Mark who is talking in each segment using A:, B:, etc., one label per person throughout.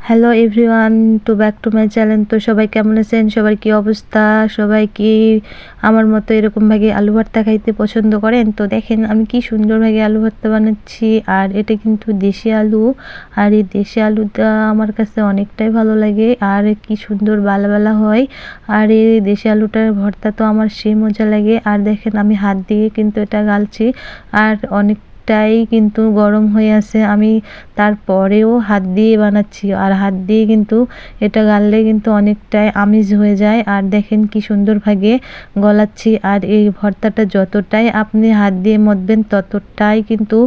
A: Hello everyone, to back to my channel. তো সবাই কেমন আছেন? সবার কি অবস্থা? সবাই কি আমার মতো এরকমভাবে আলু ভর্তা খাইতে পছন্দ করেন? তো দেখেন আমি কি সুন্দরভাবে আলু ভর্তা বানাচ্ছি। আর এটা কিন্তু দেশি আলু, আর এই দেশি আলুটা আমার কাছে অনেকটাই ভালো লাগে। আর কি সুন্দর বালা বালা হয়। আর এই দেশি আলুটার ভর্তা তো আমার সেই মজা লাগে। আর দেখেন আমি হাত দিয়ে কিন্তু এটা গালছি, আর অনেকটাই কিন্তু গরম হয়ে আছে। আমি তারপরেও হাত দিয়ে বানাচ্ছি, আর হাত দিয়ে কিন্তু এটা গাললে কিন্তু অনেকটাই আমিষ হয়ে যায়। আর দেখেন কি সুন্দরভাবে গলাচ্ছি। আর এই ভর্তাটা যতটাই আপনি হাত দিয়ে মথবেন ততটাই কিন্তু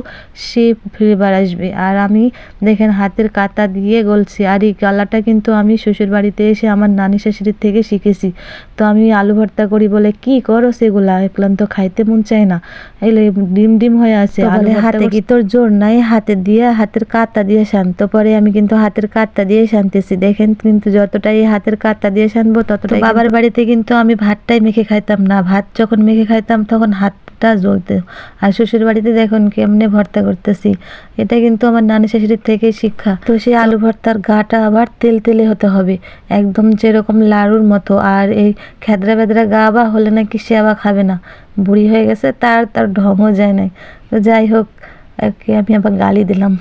A: সে ফ্লেভার আসবে। আর আমি দেখেন হাতের কাঁটা দিয়ে গলছি। আর এই গালাটা কিন্তু আমি শ্বশুর বাড়িতে এসে আমার নানি শাশুড়ির থেকে শিখেছি। তো আমি আলু ভর্তা করি বলে কি করো সেগুলা, একলাম তো খাইতে মন চায় না, এলে ডিম ডিম হয়ে আছে। আলু হাতে কি তোর জোর নাই, হাতে দিয়ে হাতের কাঁটা দিয়ে শান্ত। পরে আমি কিন্তু হাতের কাঁটা দিয়ে শানতেছি। দেখেন কিন্তু যতটাই হাতের কাঁটা দিয়ে শানবো ততটাই। বাবার বাড়িতে কিন্তু আমি ভাতটাই মেখে খাইতাম না, ভাত যখন মেখে খাইতাম তখন হাতটা জ্বলতো। আর শ্বশুর বাড়িতে দেখুন কেমনে ভর্তা করতেছি, এটা কিন্তু আমার নানি শাশুড়ির থেকে শিক্ষা। তো সেই আলু ভর্তার গাটা আবার তেল তেলে হতে হবে, একদম যেরকম লাড়ুর মতো। আর এই খেদরা বেদরা গা বা হলে নাকি সে আবার খাবে না, বুড়ি হয়ে গেছে, তার তার ঢংও যায় নাই। তো যাই হোক, একে আমি আবার গালি দিলাম।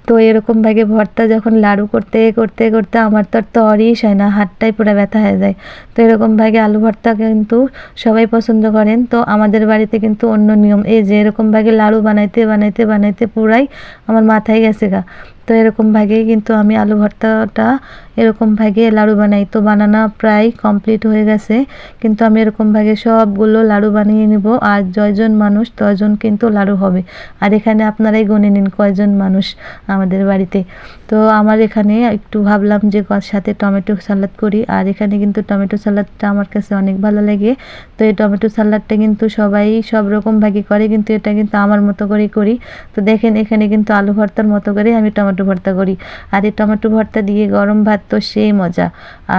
A: তো এরকমভাবে ভর্তা যখন লাড়ু করতে করতে করতে আমার তো আর তরই হয় না, হাতটাই পুরো ব্যথা হয়ে যায়। তো এরকমভাবে আলু ভর্তা কিন্তু সবাই পছন্দ করেন। তো আমাদের বাড়িতে কিন্তু অন্য নিয়ম, এই যে এরকমভাবে লাড়ু বানাইতে বানাইতে বানাইতে পুরাই আমার মাথায় গেছে গা। তো এরকমভাবেই কিন্তু আমি আলু ভর্তাটা এরকমভাবে লাড়ু বানাই। তো বানানো প্রায় কমপ্লিট হয়ে গেছে, কিন্তু আমি এরকমভাবে সবগুলো লাড়ু বানিয়ে নেব। আর যয়জন মানুষ তয়জন কিন্তু লাড়ু হবে। আর এখানে আপনারাই গুনে নিন কয়জন মানুষ আমাদের বাড়িতে। তো আমার এখানে একটু ভাবলাম যে সাথে টমেটো সালাদ করি। আর এখানে কিন্তু টমেটো সালাদটা আমার কাছে অনেক ভালো লাগে। তো এই টমেটো সালাদটা কিন্তু সবাই সব রকমভাবে করে, কিন্তু এটা কিন্তু আমার মতো করেই করি। তো দেখেন এখানে কিন্তু আলু ভর্তার মতো করে আমি টমেটো ভর্তা করি। আর এই টমেটো ভর্তা দিয়ে গরম ভাত তো সেই মজা।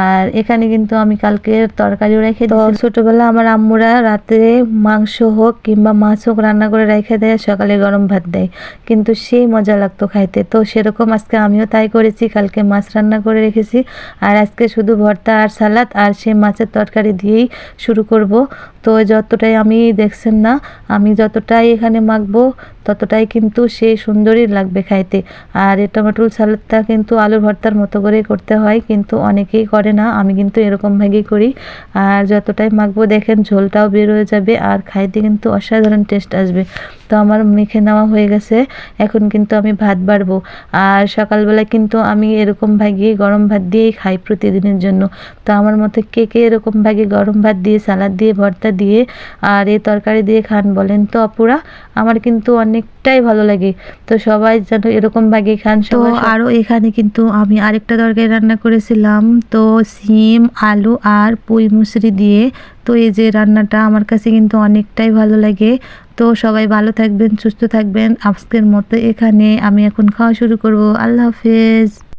A: আর এখানে কিন্তু আমি কালকে তরকারিও রেখে দিই। ছোটোবেলা আমার আম্মুরা রাতে মাংস হোক কিংবা মাছ হোক রান্না করে রেখে দেয়, সকালে গরম ভাত দেয়, কিন্তু সেই মজা লাগতো খাইতে। তো সেরকম আজকে আমিও তাই করেছি, কালকে মাছ রান্না করে রেখেছি। আর আজকে শুধু ভর্তা আর সালাদ আর সেই মাছের তরকারি দিয়েই শুরু করব। তো যতটাই আমি দেখছেন না, আমি যতটাই এখানে মাখবো ততটাই কিন্তু সেই সুন্দরই লাগবে খাইতে। আর এই টমেটোর সালাদটা কিন্তু আলুর ভর্তার মতো করেই করতে হয়, কিন্তু অনেকেই করে না, আমি কিন্তু এরকমভাবেই করি। আর যতটাই মাখবো দেখেন ঝোলটাও বের হয়ে যাবে, আর খাইতে কিন্তু অসাধারণ টেস্ট আসবে। তো আমার মেখে নেওয়া হয়ে গেছে, এখন কিন্তু আমি ভাত বাড়বো। আর সকালবেলা কিন্তু আমি এরকমভাবে গরম ভাত দিয়েই খাই প্রতিদিনের জন্য। তো আমার মতো কে কে এরকমভাবে গরম ভাত দিয়ে সালাদ দিয়ে ভর্তা দিয়ে আর এই তরকারি দিয়ে খান বলেন তো আপুরা? আমার কিন্তু অনেকটাই ভালো লাগে। তো সবাই যেন এরকমভাবে খান। তো আরও এখানে কিন্তু আমি আরেকটা তরকারি রান্না করেছিলাম, তো সিম আলু আর পুঁই মুসরি দিয়ে। তো এই যে রান্নাটা আমার কাছে কিন্তু অনেকটাই ভালো লাগে। তো সবাই ভালো থাকবেন, সুস্থ থাকবেন। আজকের মতো এখানে আমি এখন খাওয়া শুরু করব। আল্লাহ হাফেজ।